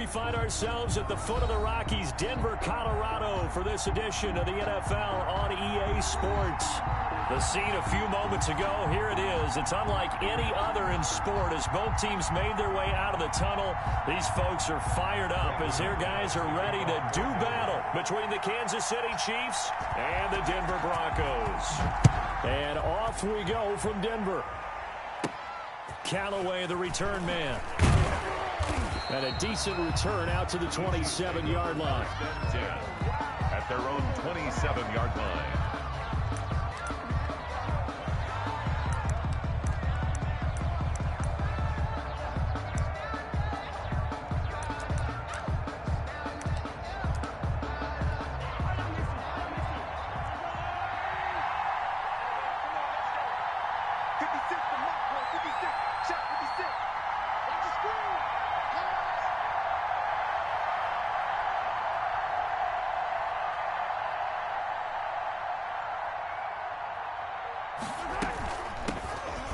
We find ourselves at the foot of the Rockies, Denver, Colorado, for this edition of the NFL on EA Sports. The scene a few moments ago, here it is. It's unlike any other in sport as both teams made their way out of the tunnel. These folks are fired up as their guys are ready to do battle between the Kansas City Chiefs and the Denver Broncos. And off we go from Denver. Callaway, the return man. And a decent return out to the 27-yard line. At their own 27-yard line.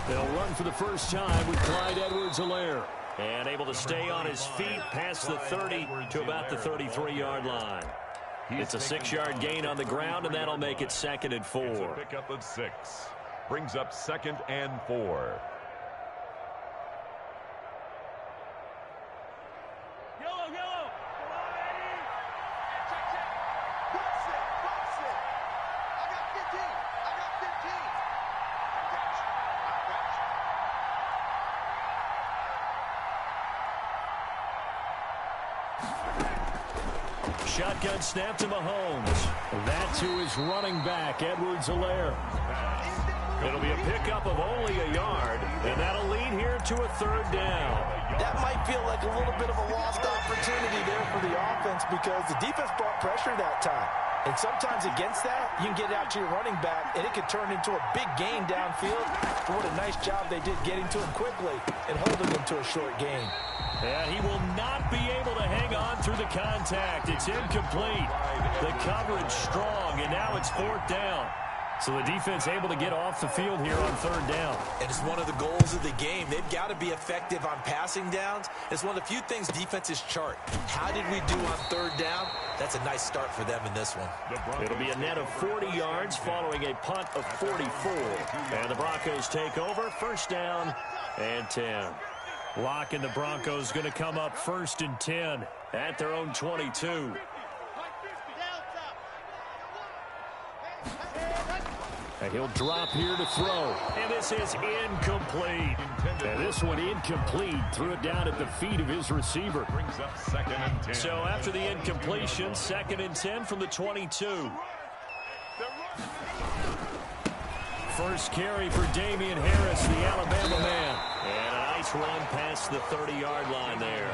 They'll run for the first time with Clyde Edwards-Helaire. And able to stay on his feet past the 30 to about the 33-yard line. It's a 6-yard gain on the ground, and that'll make it 2nd and 4. It's a pickup of 6. Brings up 2nd and 4. Shotgun snap to Mahomes. That to his running back, Edwards-Helaire. It'll be a pickup of only a yard, and that'll lead here to a 3rd down. That might feel like a little bit of a lost opportunity there for the offense because the defense brought pressure that time. And sometimes against that, you can get it out to your running back, and it could turn into a big gain downfield. But what a nice job they did getting to him quickly and holding him to a short gain. And he will not be able to hang on through the contact. It's incomplete. The coverage strong, and now it's 4th down. So the defense able to get off the field here on 3rd down. And it's one of the goals of the game. They've got to be effective on passing downs. It's one of the few things defenses chart. How did we do on 3rd down? That's a nice start for them in this one. It'll be a net of 40 yards following a punt of 44. And the Broncos take over. 1st down and 10. Lock and the Broncos going to come up 1st and 10 at their own 22. And he'll drop here to throw. And this is incomplete. And this one incomplete. Threw it down at the feet of his receiver. Brings up 2nd and 10. So after the incompletion, 2nd and 10 from the 22. First carry for Damian Harris, the Alabama man. And a nice run past the 30-yard line there.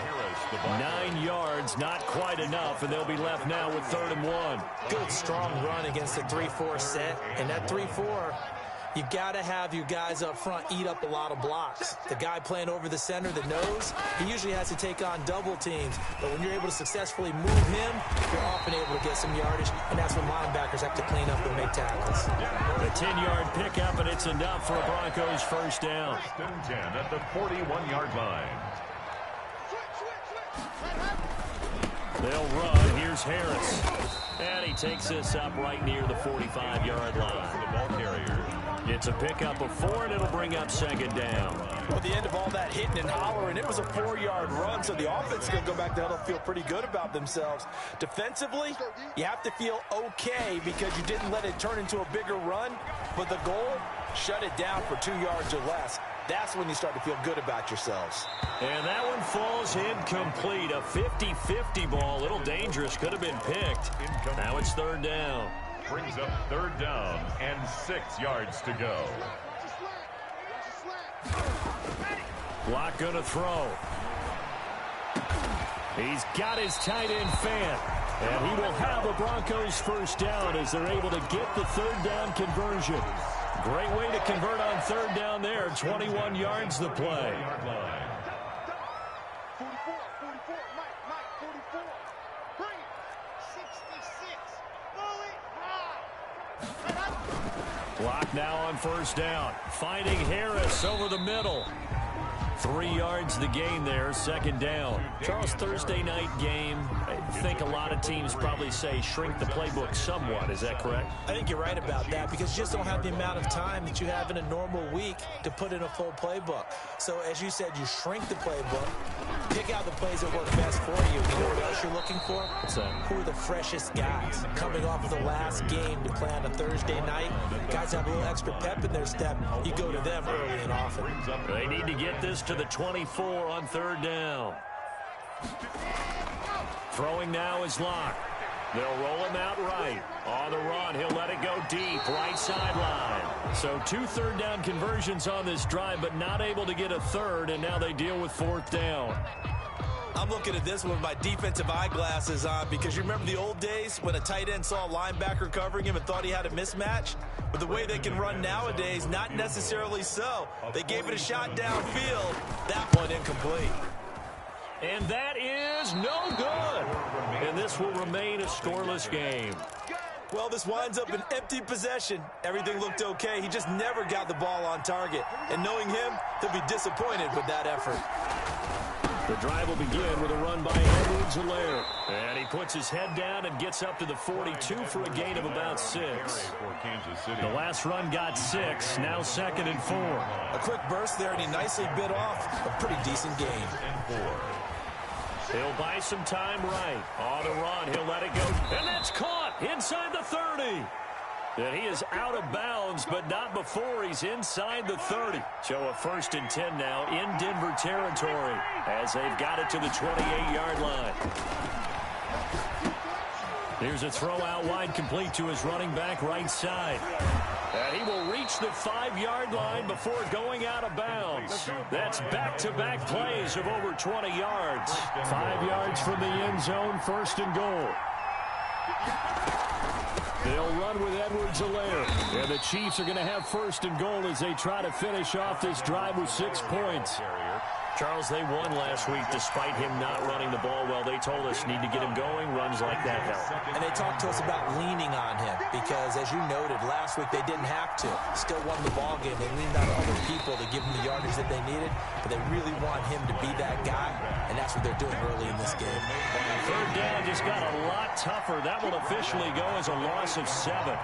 9 yards, not quite enough, and they'll be left now with 3rd and 1. Good, strong run against the 3-4 set. And that 3-4, you got to have your guys up front eat up a lot of blocks. The guy playing over the center, the nose, he usually has to take on double teams. But when you're able to successfully move him, you're often able to get some yardage, and that's when linebackers have to clean up and make tackles. A 10-yard pickup, and it's enough for a Broncos 1st down. 1st and 10 at the 41-yard line. They'll run. Here's Harris. And he takes this up right near the 45-yard line. The ball carrier. It's a pickup of 4, and it'll bring up 2nd down. Well, the end of all that hitting and hollering, it was a 4-yard run, so the offense is going to go back there and feel pretty good about themselves. Defensively, you have to feel okay because you didn't let it turn into a bigger run, but the goal, shut it down for 2 yards or less. That's when you start to feel good about yourselves. And that one falls incomplete. A 50-50 ball. A little dangerous. Could have been picked. Now it's 3rd down. Brings up 3rd down and 6 yards to go. Block going to throw. He's got his tight end fan. And he will have a Broncos 1st down as they're able to get the 3rd down conversion. Great way to convert on 3rd down there. 21 yards the play. Block now on 1st down. Finding Harris over the middle. 3 yards the gain there, second down. Charles, Thursday night game, I think a lot of teams probably say shrink the playbook somewhat. Is that correct? I think you're right about that because you just don't have the amount of time that you have in a normal week to put in a full playbook. So as you said, you shrink the playbook, pick out the plays that work best for you. You know what else you're looking for? Who are the freshest guys coming off of the last game to play on a Thursday night? Guys have a little extra pep in their step. You go to them early and often. They need to get this to the 24 on third down. Throwing now is Locke. They'll roll him out right. On the run, he'll let it go deep, right sideline. So 2 third-down conversions on this drive, but not able to get a third, and now they deal with fourth down. I'm looking at this one with my defensive eyeglasses on because you remember the old days when a tight end saw a linebacker covering him and thought he had a mismatch? But the way they can run nowadays, not necessarily so. They gave it a shot downfield. That one incomplete. And that is no good. And this will remain a scoreless game. Well, this winds up an empty possession. Everything looked okay. He just never got the ball on target. And knowing him, he'll be disappointed with that effort. The drive will begin with a run by Edwards-Helaire. And he puts his head down and gets up to the 42 for a gain of about 6. The last run got 6, now 2nd and 4. A quick burst there, and he nicely bit off a pretty decent gain. He'll buy some time right. On the run, he'll let it go. And that's caught inside the 30. And he is out of bounds, but not before he's inside the 30. So a 1st and 10 now in Denver territory as they've got it to the 28-yard line. Here's a throw out wide, complete to his running back right side. And he will reach the 5-yard line before going out of bounds. That's back-to-back plays of over 20 yards. 5 yards from the end zone, 1st and goal. They'll run with Edwards-Helaire. And the Chiefs are going to have 1st and goal as they try to finish off this drive with 6 points. Charles, they won last week despite him not running the ball well. They told us need to get him going. Runs like that help. And they talked to us about leaning on him because, as you noted, last week they didn't have to. Still won the ball game. They leaned on other people to give them the yardage that they needed, but they really want him to be that guy, and that's what they're doing early in this game. Third down just got a lot tougher. That will officially go as a loss of 7.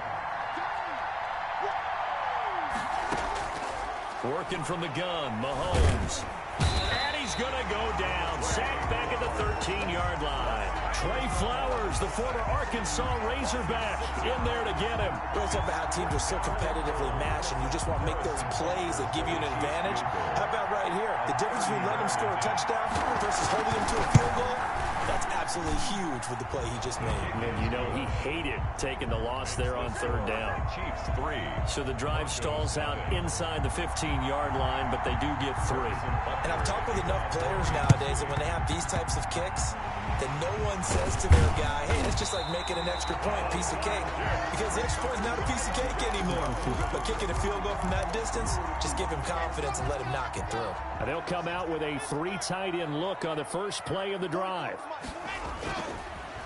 Working from the gun, Mahomes. And he's going to go down. Sacked back at the 13-yard line. Trey Flowers, the former Arkansas Razorback, in there to get him. We're talking about how teams are so competitively matched, and you just want to make those plays that give you an advantage. How about right here? The difference between letting him score a touchdown versus holding him to a field goal, that's absolutely huge with the play he just made. And you know he hated taking the loss there on third down. Chiefs 3. So the drive stalls out inside the 15-yard line, but they do get 3. And I've talked with enough players nowadays that when they have these types of kicks, that no one says to their guy, hey, it's just like making an extra point, piece of cake. Because the extra point is not a piece of cake anymore. But kicking a field goal from that distance, just give him confidence and let him knock it through. And they'll come out with a 3 tight end look on the first play of the drive.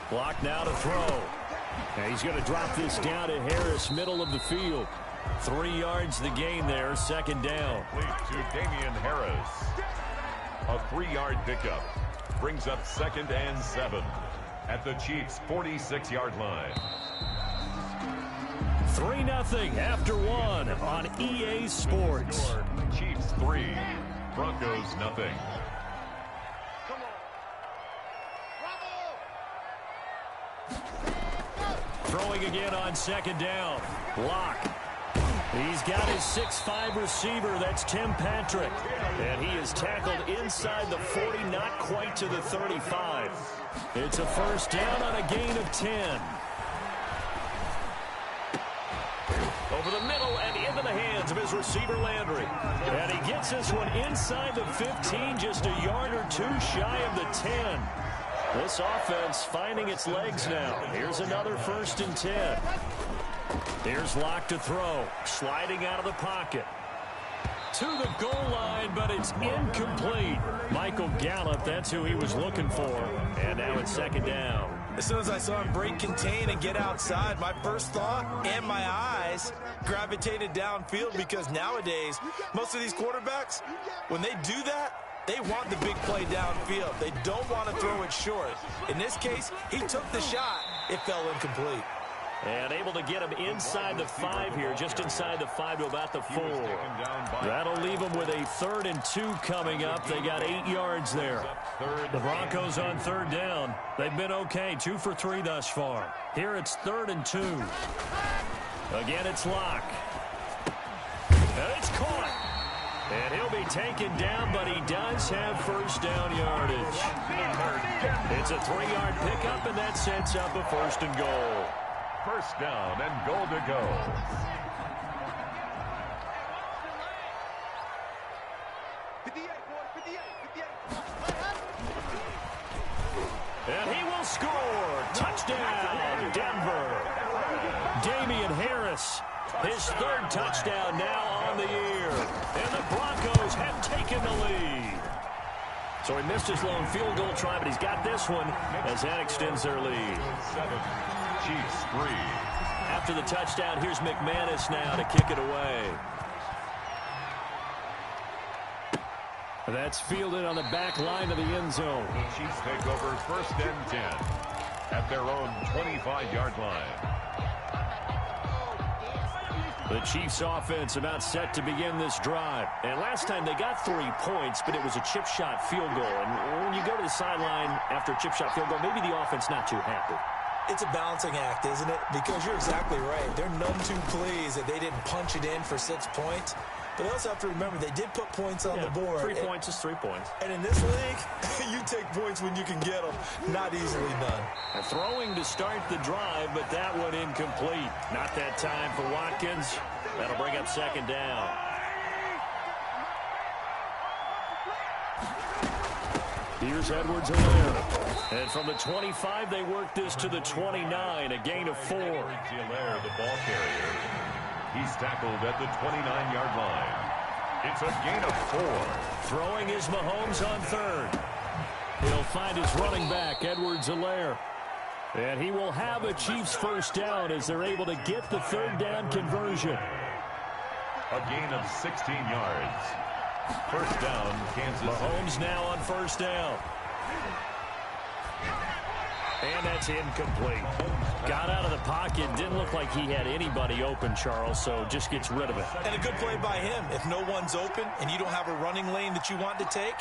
Block now to throw. And he's going to drop this down to Harris, middle of the field. 3 yards the gain there, 2nd down. To Damian Harris. A 3-yard pickup. Brings up 2nd and 7 at the Chiefs' 46-yard line. 3-0 after 1 on EA Sports. Chiefs 3, Broncos nothing. Throwing again on 2nd down. Locke. He's got his 6'5 receiver. That's Tim Patrick. And he is tackled inside the 40, not quite to the 35. It's a 1st down on a gain of 10. Over the middle and into the hands of his receiver, Landry. And he gets this one inside the 15, just a yard or 2 shy of the 10. This offense finding its legs now. Here's another 1st and 10. Here's Locke to throw. Sliding out of the pocket. To the goal line, but it's incomplete. Michael Gallup, that's who he was looking for. And now it's 2nd down. As soon as I saw him break contain and get outside, my first thought and my eyes gravitated downfield, because nowadays, most of these quarterbacks, when they do that, they want the big play downfield. They don't want to throw it short. In this case, he took the shot. It fell incomplete. And able to get him inside the 5 here, just inside the 5 to about the 4. That'll leave them with a 3rd and 2 coming up. They got 8 yards there. The Broncos on 3rd down. They've been okay, 2 for 3 thus far. Here it's 3rd and 2. Again, it's Locke. And it's caught. And he'll be taken down, but he does have first down yardage. It's a 3-yard pickup, and that sets up a 1st and goal. First down and goal to go. And he will score. Touchdown, Denver. Damian Harris, his 3rd touchdown now on the year. And the Broncos have taken the lead. So he missed his lone field goal try, but he's got this one as that extends their lead. 7, Chiefs 3. After the touchdown, here's McManus now to kick it away. That's fielded on the back line of the end zone. The Chiefs take over 1st and 10 at their own 25-yard line. The Chiefs offense about set to begin this drive. And last time they got 3 points, but it was a chip shot field goal. And when you go to the sideline after a chip shot field goal, maybe the offense not too happy. It's a balancing act, isn't it? Because you're exactly right. They're none too pleased that they didn't punch it in for 6 points. But they also have to remember they did put points on the board. 3 points is 3 points. And in this league, you take points when you can get them. Not easily done. A throwing to start the drive, but that one incomplete. Not that time for Watkins. That'll bring up 2nd down. Here's Edwards-Helaire. And from the 25, they work this to the 29, a gain of 4. Edwards-Helaire, the ball carrier. He's tackled at the 29-yard line. It's a gain of 4. Throwing is Mahomes on 3rd. He'll find his running back, Edwards-Helaire. And he will have a Chiefs first down as they're able to get the 3rd down conversion. A gain of 16 yards. First down, Kansas City. Mahomes now on 1st down. And that's incomplete. Got out of the pocket. Didn't look like he had anybody open, Charles, so just gets rid of it. And a good play by him. If no one's open and you don't have a running lane that you want to take,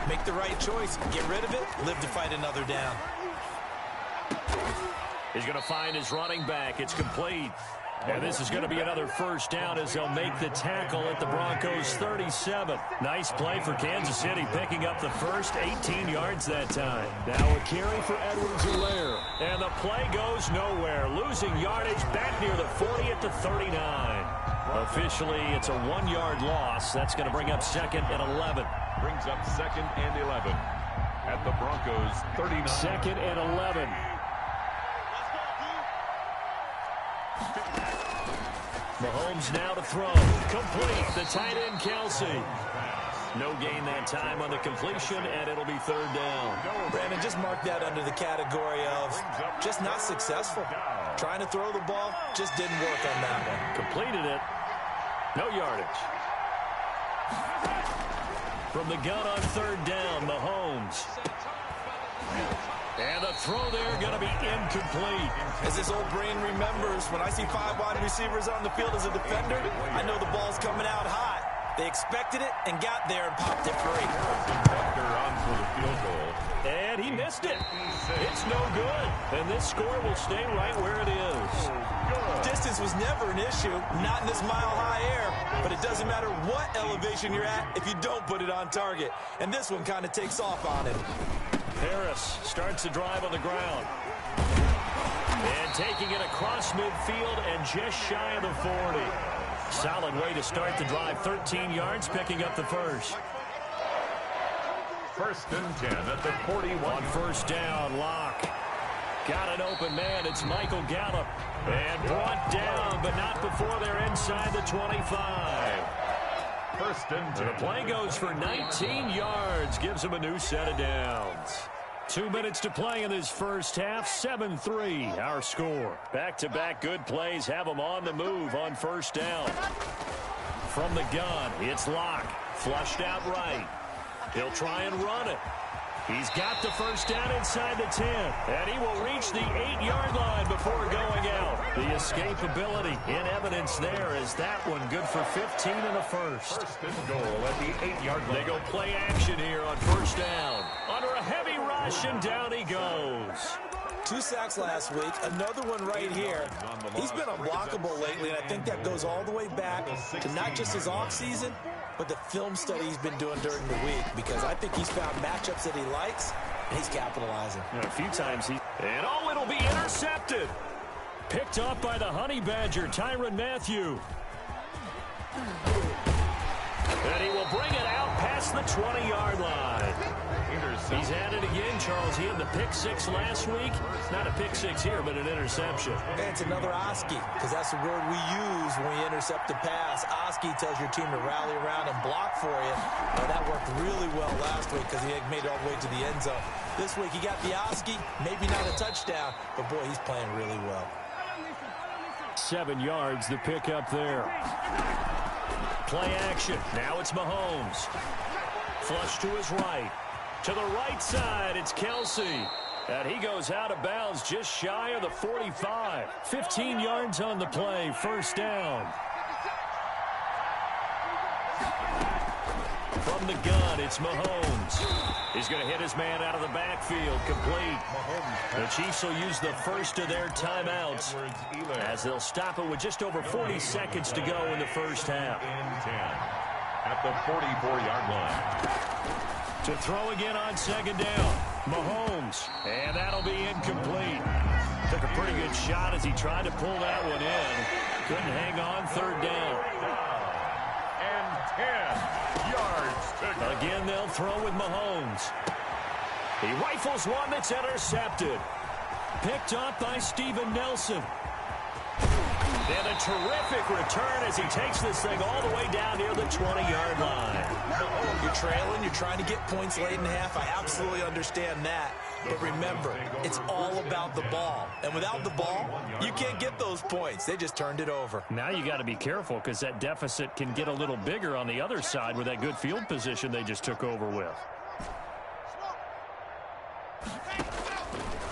make the right choice. Get rid of it. Live to fight another down. He's going to find his running back. It's complete. And this is going to be another first down as they'll make the tackle at the Broncos 37. Nice play for Kansas City, picking up the first 18 yards that time. Now a carry for Edwards-Helaire. And the play goes nowhere. Losing yardage back near the 40 at the 39. Officially, it's a 1-yard loss. That's going to bring up 2nd and 11. Brings up 2nd and 11 at the Broncos 39. 2nd and 11. Mahomes now to throw. Complete. The tight end, Kelsey. No gain that time on the completion, and it'll be 3rd down. Brandon, just mark that under the category of just not successful. Trying to throw the ball, just didn't work on that one. Completed it. No yardage. From the gun on 3rd down, Mahomes. And the throw there going to be incomplete. As this old brain remembers, when I see 5 wide receivers on the field as a defender, I know the ball's coming out hot. They expected it and got there and popped it free. After on for the field goal. And he missed it. It's no good. And this score will stay right where it is. Distance was never an issue, not in this mile-high air. But it doesn't matter what elevation you're at if you don't put it on target. And this one kind of takes off on him. Harris starts the drive on the ground. And taking it across midfield and just shy of the 40. Solid way to start the drive. 13 yards, picking up the first. 1st and 10 at the 41. On 1st down, Locke. Got an open man. It's Michael Gallup. And brought down, but not before they're inside the 25. 1st and 10. The play goes for 19 yards. Gives him a new set of downs. 2 minutes to play in this first half. 7-3, our score. Back-to-back good plays have them on the move on first down. From the gun, it's Locke. Flushed out right. He'll try and run it. He's got the first down inside the 10. And he will reach the 8-yard line before going out. The escapability in evidence there is that one good for 15 and a first. First and goal at the 8-yard line. They go play action here on first down. Under a heavy rush, and down he goes. 2 sacks last week, another one right here. He's been unblockable lately, and I think that goes all the way back to not just his offseason, but the film study he's been doing during the week, because I think he's found matchups that he likes, and he's capitalizing. A few times he... And oh, it'll be intercepted. Picked up by the Honey Badger, Tyrann Mathieu. And he will bring it out past the 20-yard line. He's at it again, Charles. He had the pick 6 last week. Not a pick 6 here, but an interception. And it's another Oski, because that's the word we use when we intercept a pass. Oski tells your team to rally around and block for you. Now, that worked really well last week because he had made it all the way to the end zone. This week, he got the Oski, maybe not a touchdown, but boy, he's playing really well. 7 yards, the pick up there. Play action. Now it's Mahomes. Flush to his right. To the right side, it's Kelsey. And he goes out of bounds just shy of the 45. 15 yards on the play, first down. From the gun, it's Mahomes. He's going to hit his man out of the backfield, complete. The Chiefs will use the first of their timeouts as they'll stop it with just over 40 seconds to go in the first half. At the 44-yard line. To throw again on second down. Mahomes. And that'll be incomplete. Took a pretty good shot as he tried to pull that one in. Couldn't hang on, third down. And 10 yards to go. Again, they'll throw with Mahomes. He rifles one that's intercepted. Picked up by Steven Nelson. And a terrific return as he takes this thing all the way down near the 20-yard line. You're trailing, you're trying to get points late in the half. I absolutely understand that. But remember, it's all about the ball. And without the ball, you can't get those points. They just turned it over. Now you got to be careful because that deficit can get a little bigger on the other side with that good field position they just took over with.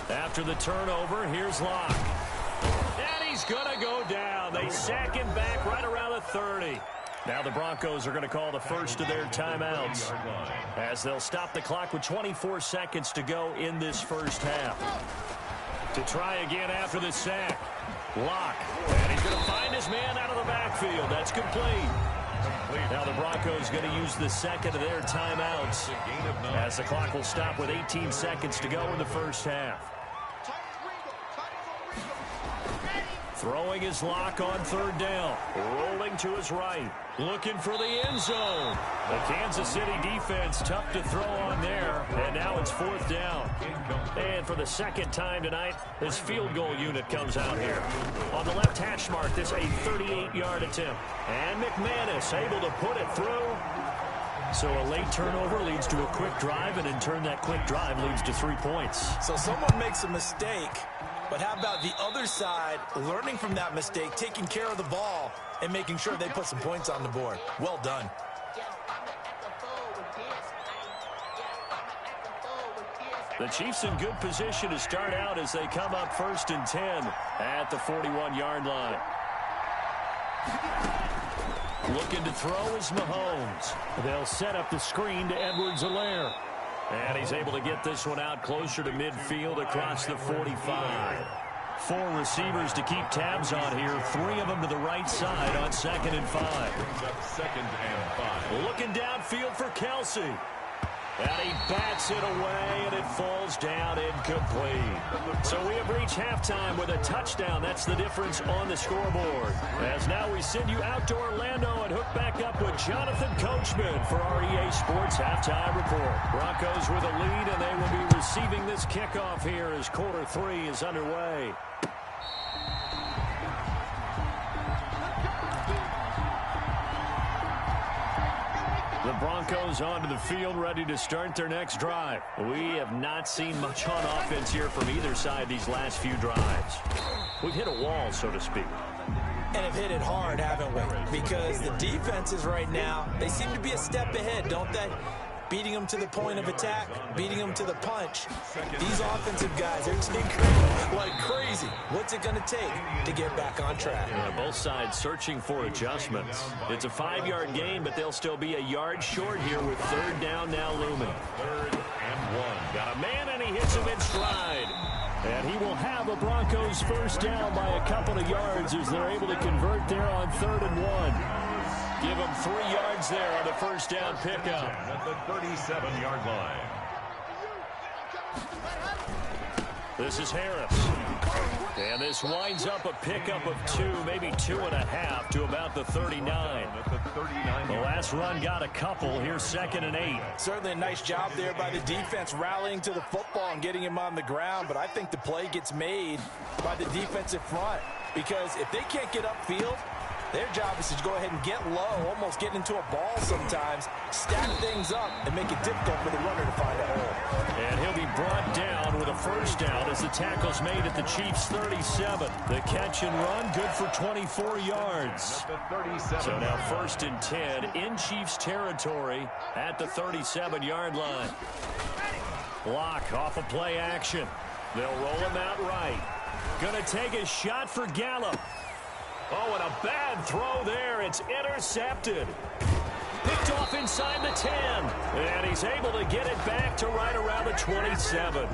After the turnover, here's Locke. And he's going to go down. They sack him back right around the 30. Now the Broncos are going to call the first of their timeouts as they'll stop the clock with 24 seconds to go in this first half. To try again after the sack. Locke. And he's going to find his man out of the backfield. That's complete. Now the Broncos going to use the second of their timeouts as the clock will stop with 18 seconds to go in the first half. Throwing his Locke on third down. Rolling to his right. Looking for the end zone. The Kansas City defense tough to throw on there. And now it's fourth down. And for the second time tonight, this field goal unit comes out here. On the left hash mark, this a 38-yard attempt. And McManus able to put it through. So a late turnover leads to a quick drive, and in turn that quick drive leads to 3 points. So someone makes a mistake. But how about the other side, learning from that mistake, taking care of the ball, and making sure they put some points on the board? Well done. The Chiefs in good position to start out as they come up 1st and 10 at the 41-yard line. Looking to throw is Mahomes. They'll set up the screen to Edwards-Helaire. And he's able to get this one out closer to midfield across the 45. 4 receivers to keep tabs on here. 3 of them to the right side on 2nd and 5. Brings up 2nd and 5. Looking downfield for Kelsey. And he bats it away, and it falls down incomplete. So we have reached halftime with a touchdown. That's the difference on the scoreboard. As now we send you out to Orlando and hook back up with Jonathan Coachman for our EA Sports Halftime Report. Broncos with a lead, and they will be receiving this kickoff here as quarter 3 is underway. The Broncos onto the field, ready to start their next drive. We have not seen much on offense here from either side these last few drives. We've hit a wall, so to speak. And have hit it hard, haven't we? Because the defenses right now, they seem to be a step ahead, don't they? Beating them to the point of attack, beating them to the punch. These offensive guys, they're tinkering like crazy. What's it going to take to get back on track? Yeah, both sides searching for adjustments. It's a 5-yard gain, but they'll still be a yard short here with third down now looming. 3rd and 1. Got a man, and he hits him in stride. And he will have a Broncos first down by a couple of yards as they're able to convert there on 3rd and 1. Give him 3 yards there on the first down pickup. At the 37-yard line. This is Harris. And this winds up a pickup of 2, maybe 2.5 to about the 39. At the 39. The last run got a couple. Here's 2nd and 8. Certainly a nice job there by the defense rallying to the football and getting him on the ground. But I think the play gets made by the defensive front. Because if they can't get upfield, their job is to go ahead and get low, almost get into a ball sometimes, stack things up, and make it difficult for the runner to find a hole. And he'll be brought down with a first down as the tackle's made at the Chiefs' 37. The catch and run, good for 24 yards. So now 1st and 10 in Chiefs territory at the 37-yard line. Block off of play action. They'll roll him out right. Gonna take a shot for Gallup. Oh, and a bad throw there. It's intercepted. Picked off inside the 10. And he's able to get it back to right around the 27.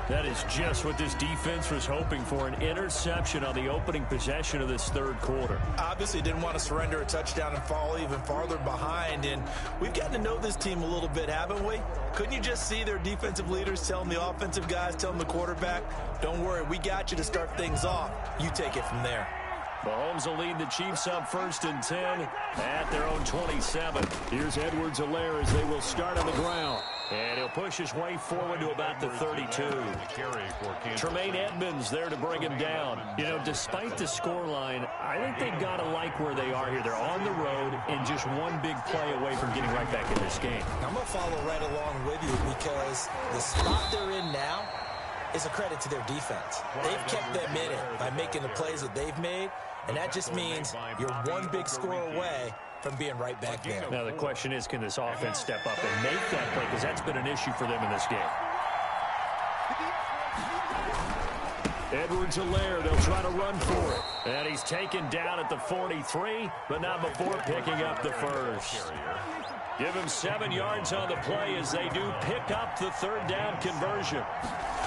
That is just what this defense was hoping for, an interception on the opening possession of this 3rd quarter. Obviously didn't want to surrender a touchdown and fall even farther behind. And we've gotten to know this team a little bit, haven't we? Couldn't you just see their defensive leaders telling the offensive guys, telling the quarterback, don't worry, we got you to start things off. You take it from there. Mahomes will lead the Chiefs up 1st and 10 at their own 27. Here's Edwards-Helaire as they will start on the ground. And he'll push his way forward to about the 32. Tremaine Edmonds there to bring him down. You know, despite the scoreline, I think they've got to like where they are here. They're on the road and just one big play away from getting right back in this game. I'm going to follow right along with you because the spot they're in now is a credit to their defense. They've kept them in it by making the plays that they've made, and that just means you're one big score away from being right back there. Now the question is, can this offense step up and make that play? Because that's been an issue for them in this game. Edwards-Helaire, they'll try to run for it. And he's taken down at the 43, but not before picking up the first. Give him 7 yards on the play as they do pick up the 3rd down conversion.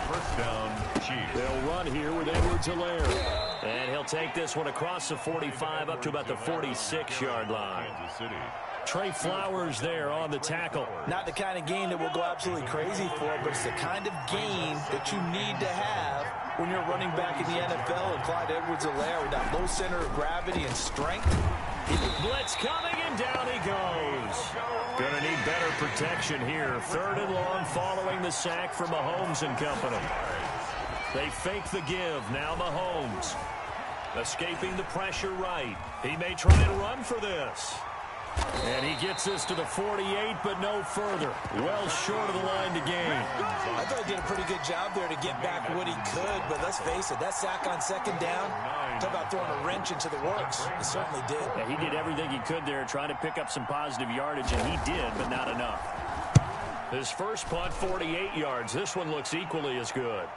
First down, Chiefs. They'll run here with Edwards-Helaire. And he'll take this one across the 45 up to about the 46-yard line. Kansas City. Trey Flowers there on the tackle. Not the kind of gain that we'll go absolutely crazy for, but it's the kind of gain that you need to have when you're running back in the NFL. And Clyde Edwards-Helaire with that low center of gravity and strength. Blitz coming, and down he goes. Gonna need better protection here. 3rd and long following the sack from Mahomes and company. They fake the give. Now Mahomes. Escaping the pressure right. He may try and run for this. And he gets this to the 48, but no further. Well short of the line to gain. I thought he did a pretty good job there to get back what he could, but let's face it, that sack on 2nd down, talk about throwing a wrench into the works. He certainly did. Yeah, he did everything he could there, trying to pick up some positive yardage, and he did, but not enough. His first punt, 48 yards. This one looks equally as good.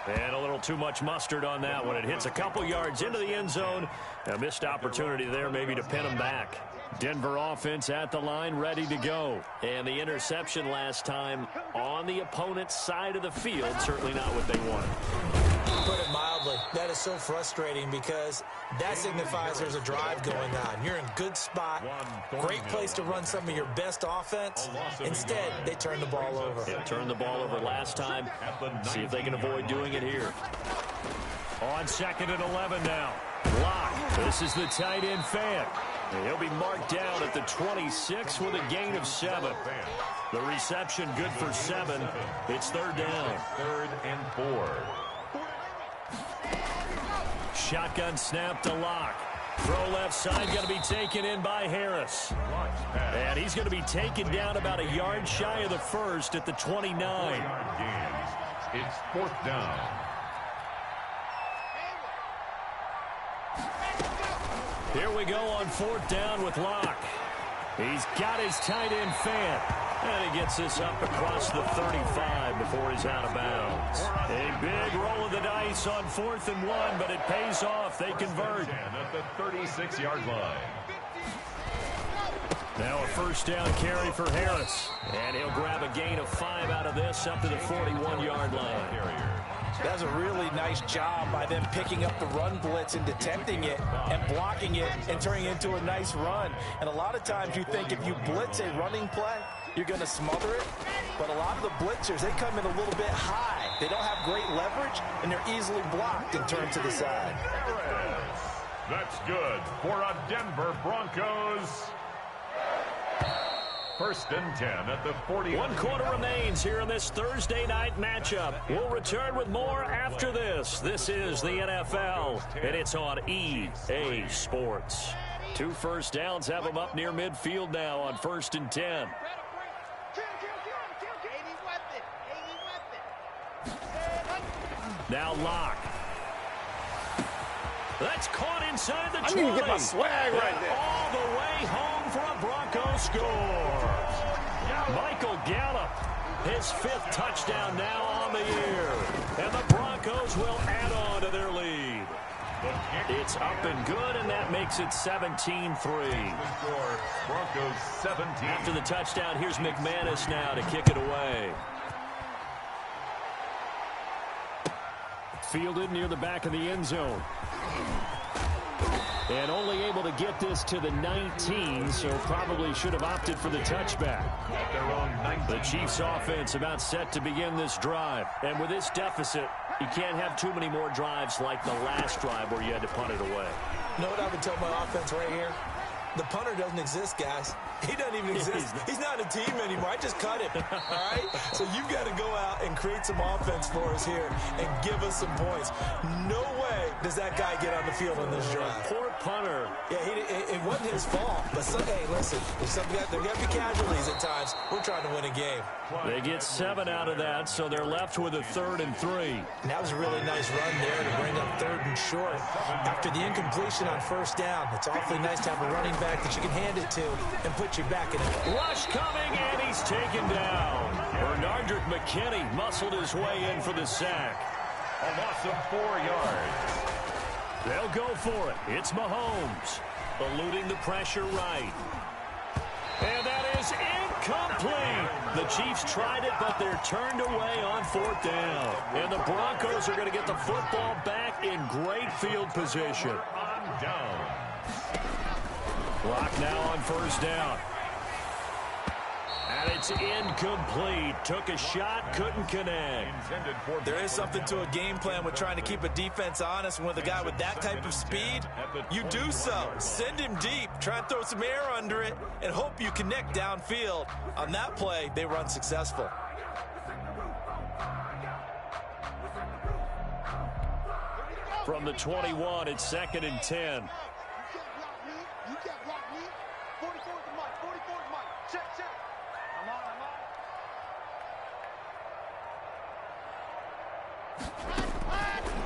And a little too much mustard on that one. It hits a couple yards into the end zone. A missed opportunity there maybe to pin him back. Denver offense at the line, ready to go. And the interception last time on the opponent's side of the field, certainly not what they wanted. Put it mildly, that is so frustrating because that signifies there's a drive going on. You're in good spot, great place to run some of your best offense. Instead, they turn the ball over. Yeah, turned the ball over last time. See if they can avoid doing it here. On 2nd and 11 now. Block. This is the tight end fan. And he'll be marked down at the 26 with a gain of 7. The reception good for 7. It's 3rd down. 3rd and 4. Shotgun snap to Lock. Throw left side, going to be taken in by Harris. And he's going to be taken down about a yard shy of the first at the 29. 4-yard gain. It's 4th down. Here we go on 4th down with Locke. He's got his tight end Fant. And he gets this up across the 35 before he's out of bounds. A big roll of the dice on 4th and 1, but it pays off. They convert. At the 36-yard line. Now a 1st down carry for Harris. And he'll grab a gain of 5 out of this up to the 41-yard line. That's a really nice job by them picking up the run blitz and detecting it and blocking it and turning it into a nice run. And a lot of times you think if you blitz a running play, you're going to smother it. But a lot of the blitzers, they come in a little bit high. They don't have great leverage, and they're easily blocked and turned to the side. That's good for a Denver Broncos. 1st and 10 at the 40. 1 quarter remains here in this Thursday night matchup. We'll return with more after this. This is the NFL, and it's on EA Sports. 2 first downs have them up near midfield now on 1st and 10. Now Locke. That's caught inside the 20. I need to get my swag right there. All the way home for a Broncos score. Michael Gallup, his 5th touchdown now on the year. And the Broncos will add on to their lead. It's up and good, and that makes it 17-3. Broncos 17. After the touchdown, here's McManus now to kick it away. Fielded near the back of the end zone. And only able to get this to the 19, so probably should have opted for the touchback. The Chiefs offense about set to begin this drive. And with this deficit, you can't have too many more drives like the last drive where you had to punt it away. You know what I would tell my offense right here? The punter doesn't exist, guys. He doesn't even exist. He's not a team anymore. I just cut him, all right? So you've got to go out and create some offense for us here and give us some points. No way does that guy get on the field on this drive. Poor punter. Yeah, it wasn't his fault. But, hey, listen, there got to be casualties at times. We're trying to win a game. They get 7 out of that, so they're left with a 3rd and 3. And that was a really nice run there to bring up 3rd and short. After the incompletion on 1st down, it's awfully nice to have a running back that you can hand it to and put you back in it. Rush coming, and he's taken down. Bernardrick McKinney muscled his way in for the sack. A loss of 4 yards. They'll go for it. It's Mahomes. Eluding the pressure right. And that is incomplete. The Chiefs tried it, but they're turned away on 4th down. And the Broncos are going to get the football back in great field position. On down. Clock now on 1st down. And it's incomplete. Took a shot, couldn't connect. There is something to a game plan with trying to keep a defense honest. And with a guy with that type of speed, you do so. Send him deep. Try and throw some air under it and hope you connect downfield. On that play, they run successful. From the 21, it's 2nd and 10.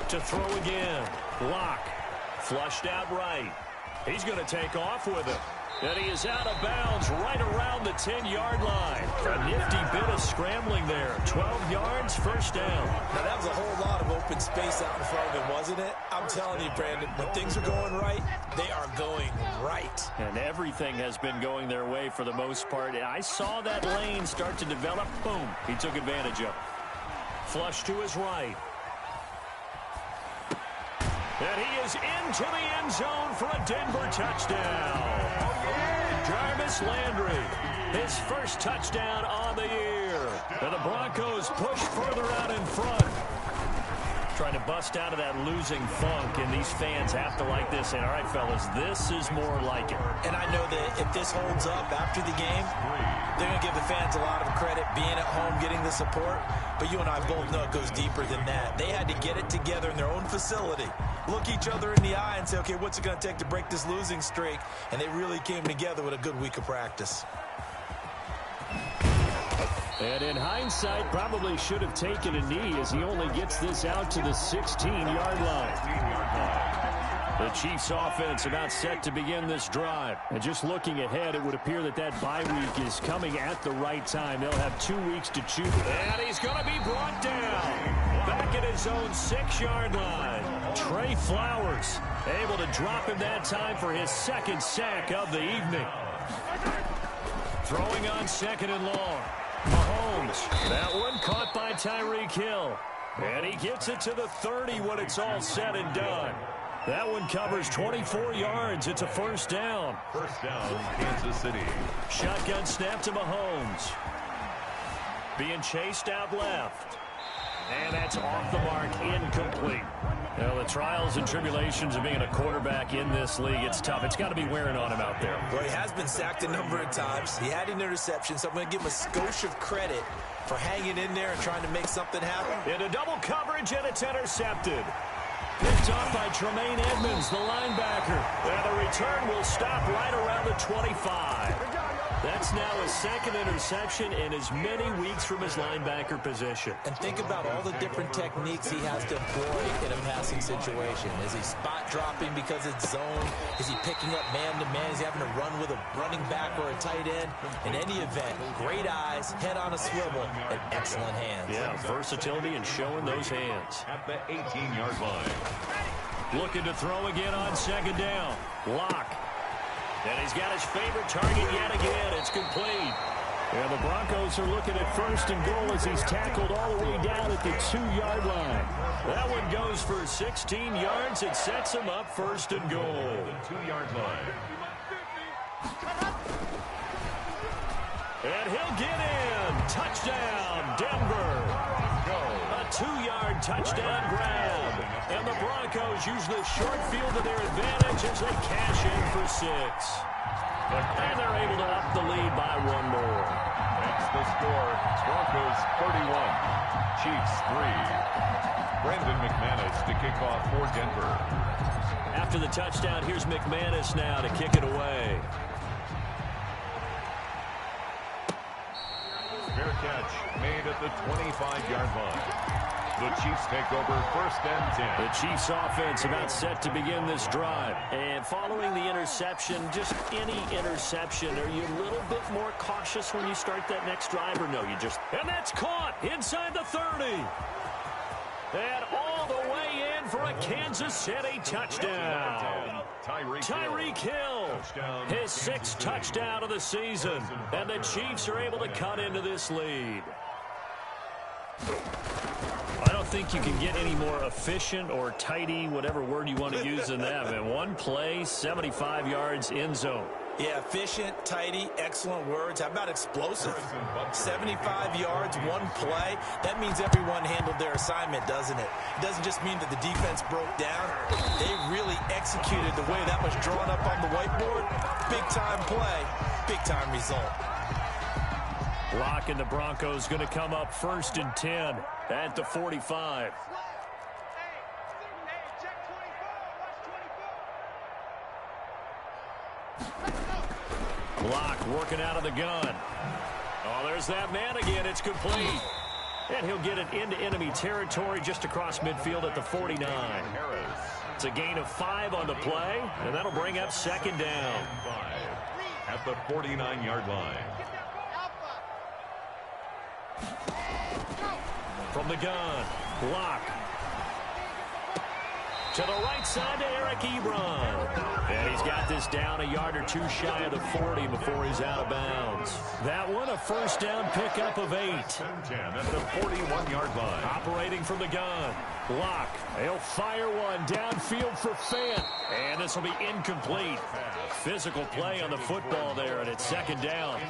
To throw again. Locke. Flushed out right. He's going to take off with it. And he is out of bounds right around the 10-yard line. A nifty bit of scrambling there. 12 yards, 1st down. Now, that was a whole lot of open space out in front of him, wasn't it? I'm telling you, Brandon, when things are going right, they are going right. And everything has been going their way for the most part. I saw that lane start to develop. Boom. He took advantage of it. Flush to his right. And he is into the end zone for a Denver touchdown. Jarvis Landry, his 1st touchdown on the year. And the Broncos push further out in front. Trying to bust out of that losing funk, and these fans have to like this. And all right, fellas, this is more like it. And I know that if this holds up after the game, they're going to give the fans a lot of credit being at home, getting the support. But you and I both know it goes deeper than that. They had to get it together in their own facility, look each other in the eye and say, okay, what's it going to take to break this losing streak? And they really came together with a good week of practice. And in hindsight, probably should have taken a knee as he only gets this out to the 16-yard line. The Chiefs offense about set to begin this drive. And just looking ahead, it would appear that that bye week is coming at the right time. They'll have 2 weeks to chew. And he's going to be brought down. Back at his own 6-yard line. Trey Flowers able to drop him that time for his second sack of the evening. Throwing on second and long. Mahomes, that one caught by Tyreek Hill. And he gets it to the 30 when it's all said and done. That one covers 24 yards. It's a first down. First down, Kansas City. Shotgun snap to Mahomes. Being chased out left. And that's off the mark, incomplete. Well, the trials and tribulations of being a quarterback in this league, it's tough. It's got to be wearing on him out there. Well, he has been sacked a number of times. He had an interception, so I'm going to give him a skosh of credit for hanging in there and trying to make something happen. Into double coverage, and it's intercepted. Picked off by Tremaine Edmonds, the linebacker. And the return will stop right around the 25. That's now his second interception in as many weeks from his linebacker position. And think about all the different techniques he has to employ in a passing situation. Is he spot dropping because it's zone? Is he picking up man-to-man? Is he having to run with a running back or a tight end? In any event, great eyes, head on a swivel, and excellent hands. Yeah, versatility and showing those hands. At the 18-yard line. Looking to throw again on second down. Lock. And he's got his favorite target yet again. It's complete. And the Broncos are looking at first and goal as he's tackled all the way down at the 2-yard line. That one goes for 16 yards. It sets him up first and goal. The 2-yard line. And he'll get in. Touchdown, Denver. A 2-yard touchdown grab. And the Broncos use the short field to their advantage as they cash in for 6. And they're able to up the lead by 1 more. That's the score. Broncos 31. Chiefs 3. Brandon McManus to kick off for Denver. After the touchdown, here's McManus now to kick it away. Fair catch made at the 25-yard line. The Chiefs take over first and 10. The Chiefs offense about set to begin this drive. And following the interception, just any interception, are you a little bit more cautious when you start that next drive, or no, you just... And that's caught inside the 30. And all the way in for a Kansas City touchdown. Tyreek Hill, his 6th touchdown of the season. And the Chiefs are able to cut into this lead. I don't think you can get any more efficient or tidy, whatever word you want to use in that. Man, one play, 75 yards, end zone. Yeah, efficient, tidy, excellent words. How about explosive? 75 yards, one play. That means everyone handled their assignment, doesn't it? It doesn't just mean that the defense broke down. They really executed the way that was drawn up on the whiteboard. Big-time play, big-time result. Lock and the Broncos going to come up first and 10 at the 45. Lock working out of the gun. Oh, there's that man again. It's complete. And he'll get it into enemy territory just across midfield at the 49. It's a gain of 5 on the play, and that'll bring up second down. At the 49-yard line. From the gun, Lock. To the right side to Eric Ebron. And he's got this down a yard or 2 shy of the 40 before he's out of bounds. That one a first down pickup of 8. 10 at the 41-yard line. Operating from the gun. Lock. He'll fire one downfield for Fant. And this will be incomplete. Physical play on the football there, and it's second down.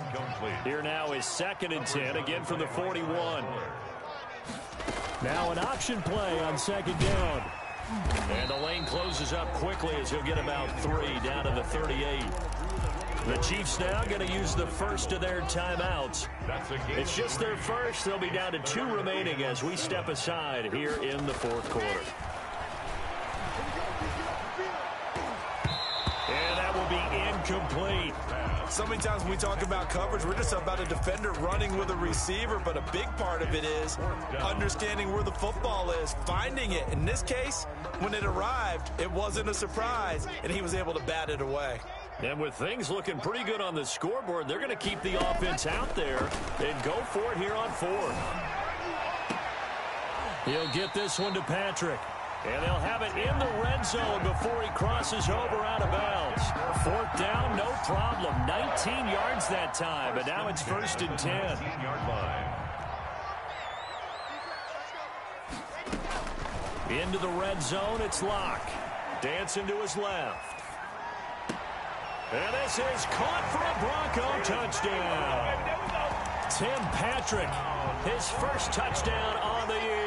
Here now is second and 10, again from the 41. Now an option play on second down. And the lane closes up quickly as he'll get about 3 down to the 38. The Chiefs now going to use the first of their timeouts. It's just their first. They'll be down to 2 remaining as we step aside here in the fourth quarter. And that will be incomplete. So many times when we talk about coverage, we're just about a defender running with a receiver, but a big part of it is understanding where the football is, finding it. In this case, when it arrived, it wasn't a surprise, and he was able to bat it away. And with things looking pretty good on the scoreboard, they're going to keep the offense out there and go for it here on 4th. He'll get this one to Patrick. And they'll have it in the red zone before he crosses over out of bounds. 4th down, no problem. 19 yards that time, but now it's 1st and 10. 19-yard line. Into the red zone, it's Locke. Dancing to his left. And this is caught for a Bronco touchdown. Tim Patrick, his first touchdown on the year.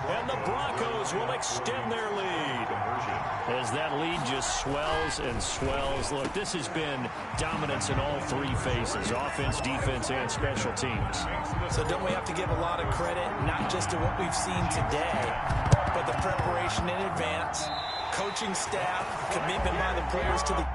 And the Broncos will extend their lead. As that lead just swells and swells. Look, this has been dominance in all 3 phases, offense, defense, and special teams. So don't we have to give a lot of credit, not just to what we've seen today, but the preparation in advance, coaching staff, commitment by the players to the